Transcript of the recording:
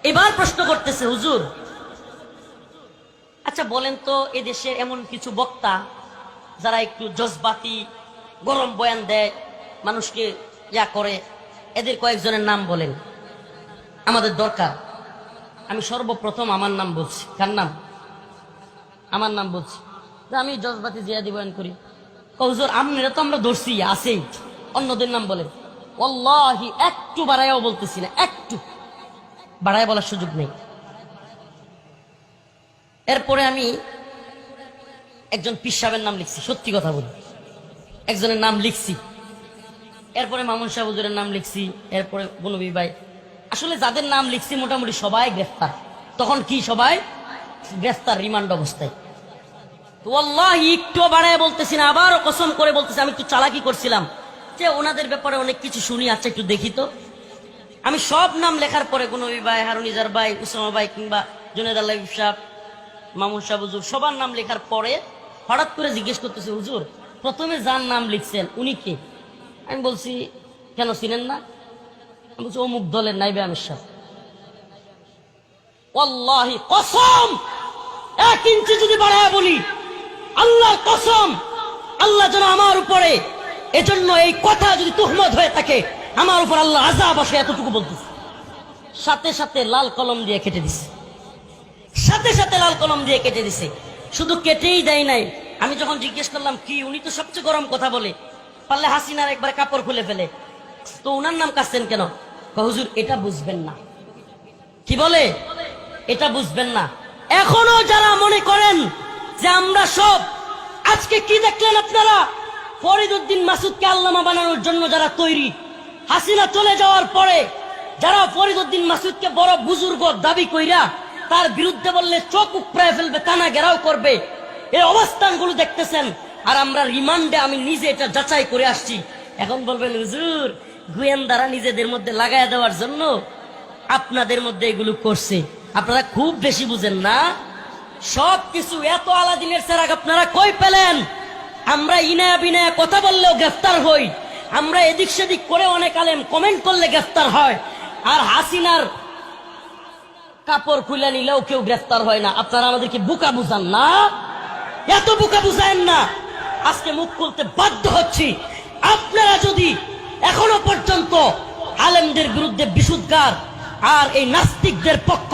এবার প্রশ্ন করতেছে, হুজুর আচ্ছা বলেন তো, এদেশের এমন কিছু বক্তা যারা একটু জজবাতি গরম বয়ান দেয়, মানুষকে ইয়া করে, এদের কয়েকজনের নাম বলেন, আমাদের দরকার। আমি সর্বপ্রথম আমার নাম বলছি। কার নাম? আমার নাম বলছি। আমি জজবাতি জিয়াদি বয়ান করি। হুজুর আপনারা তো আমরা ধরছি, আছেই, অন্যদের নাম বলেন। ওয়াল্লাহি একটু বাড়াইও বলতেছি না, একটু বাড়ায় বলার সুযোগ নেই। এরপরে আমি একজন পীর সাহেবের নাম লিখছি, সত্যি কথা বলি, একজনের নাম লিখছি। এরপরে মামুন শাহ হুজুরের নাম লিখছি। এরপরে বনবী ভাই, আসলে যাদের নাম লিখছি মোটামুটি সবাই গ্রেফতার। তখন কি সবাই গ্রেফতার, রিমান্ড অবস্থায়। তো আল্লাহ একটু বাড়ায় বলতেছি না, আবারও কসম করে বলতেছি, আমি একটু চালাকি করছিলাম যে ওনাদের ব্যাপারে অনেক কিছু শুনি, আচ্ছা একটু দেখি তো। আমি সব নাম লেখার পরে বনবী ভাই, হারুনিজার ভাই, উসামা ভাই, কিংবা জুনেদ আল্লাহ সাহেব, মামুন শাহ হুজুর, সবার নাম লেখার পরে হঠাৎ করে জিজ্ঞেস করতেছে, হুজুর প্রথমে যার নাম লিখছেন উনি কে? আমি বলছি, কেন চিনেন না? আমি বলছি, অমুক দলের নাইবে আমির সাহেব। ওয়াল্লাহি কসম, 1 ইঞ্চি যদি বাড়ায় বলি, আল্লাহর কসম, আল্লাহ যেন আমার উপরে, এজন্য এই কথা যদি তুহমত হয়ে থাকে, আমার উপর আল্লাহ আযাব আসে, এতটুকু বলতেছে। সাথে সাথে লাল কলম দিয়ে কেটে দিছে, সাথে সাথে লাল কলম দিয়ে কেটে দিছে। শুধু কেটেই দেয় নাই, আমি যখন জিজ্ঞেস করলাম কি, উনি তো সবচেয়ে গরম কথা বলে, পারলে হাসিনার একবার কাপড় খুলে ফেলে, তো উনার নাম কাটছেন কেন? হুজুর এটা বুঝবেন না। কি বলে? এটা বুঝবেন না। এখনো যারা মনে করেন যে আমরা সব, আজকে কি দেখলেন আপনারা? ফরিদ উদ্দিন মাসুদকে আল্লামা বানানোর জন্য যারা তৈরি, হাসিনা চলে যাওয়ার পরে যারা ফরিদ উদ্দিন মাসুদকে বড় বুজুর্গ দাবি কইরা তার বিরুদ্ধে বললে চোখ উপড়ায় ফেলবে, টানা ঘেরাও করবে, এই অবস্থানগুলো দেখতেছেন। আর আমরা রিমান্ডে, আমি নিজে এটা যাচাই করে আসছি। এখন বলবেন হুজুর গোয়েন্দারা নিজেদের মধ্যে লাগায় দেওয়ার জন্য আপনাদের মধ্যে এগুলো করছে। আপনারা খুব বেশি বুঝেন না। সবকিছু এত আলাদিনের চেরাগ আপনারা কই পেলেন? আমরা ইনায়া বিনায়া কথা বললেও গ্রেফতার হই, আমরা এদিক সেদিক করে অনেক আলেম কমেন্ট করলে গ্রেফতার হয়, আর হাসিনার কাপড় খুলে নিলেও কেউ গ্রেফতার হয় না। আপনারা আমাদেরকে বোকা বুঝান না, এত বোকা বুঝায়েন না। আজকে মুখ খুলতে বাধ্য হচ্ছি। আপনারা যদি এখনো পর্যন্ত আলেমদের বিরুদ্ধে বিশুদ্ধার আর এই নাস্তিকদের পক্ষ